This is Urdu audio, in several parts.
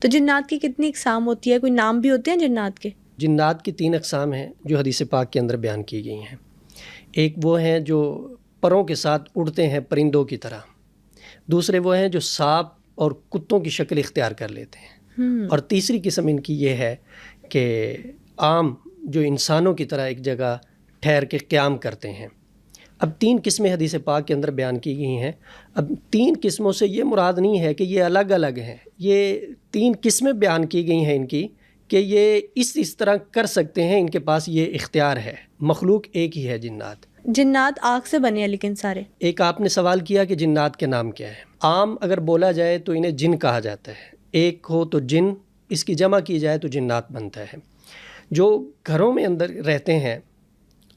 تو جنات کی کتنی اقسام ہوتی ہے؟ کوئی نام بھی ہوتے ہیں جنات کے؟ جنات کی 3 اقسام ہیں جو حدیث پاک کے اندر بیان کی گئی ہیں. ایک وہ ہیں جو پروں کے ساتھ اڑتے ہیں پرندوں کی طرح، دوسرے وہ ہیں جو سانپ اور کتوں کی شکل اختیار کر لیتے ہیں، اور تیسری قسم ان کی یہ ہے کہ عام جو انسانوں کی طرح ایک جگہ ٹھہر کے قیام کرتے ہیں. اب 3 قسمیں حدیث پاک کے اندر بیان کی گئی ہیں. اب 3 قسموں سے یہ مراد نہیں ہے کہ یہ الگ الگ ہیں، یہ 3 قسمیں بیان کی گئی ہیں ان کی کہ یہ اس طرح کر سکتے ہیں، ان کے پاس یہ اختیار ہے. مخلوق ایک ہی ہے جنات. جنات آگ سے بنے ہیں لیکن سارے. ایک آپ نے سوال کیا کہ جنات کے نام کیا ہے. عام اگر بولا جائے تو انہیں جن کہا جاتا ہے. ایک ہو تو جن، اس کی جمع کی جائے تو جنات بنتا ہے. جو گھروں میں اندر رہتے ہیں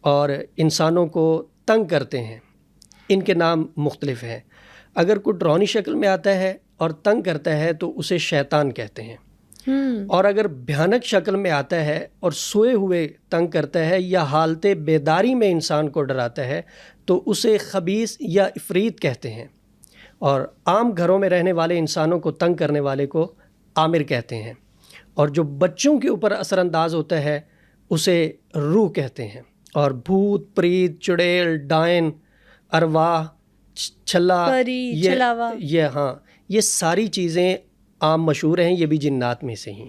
اور انسانوں کو تنگ کرتے ہیں، ان کے نام مختلف ہیں. اگر کوئی ڈرونی شکل میں آتا ہے اور تنگ کرتا ہے تو اسے شیطان کہتے ہیں، اور اگر بھیانک شکل میں آتا ہے اور سوئے ہوئے تنگ کرتا ہے یا حالت بیداری میں انسان کو ڈراتا ہے تو اسے خبیث یا عفریت کہتے ہیں. اور عام گھروں میں رہنے والے انسانوں کو تنگ کرنے والے کو عامر کہتے ہیں. اور جو بچوں کے اوپر اثر انداز ہوتا ہے اسے روح کہتے ہیں. اور بھوت، پریت، چڑیل، ڈائن، ارواح، چھلا، یہ ساری چیزیں عام مشہور ہیں، یہ بھی جنات میں سے ہی.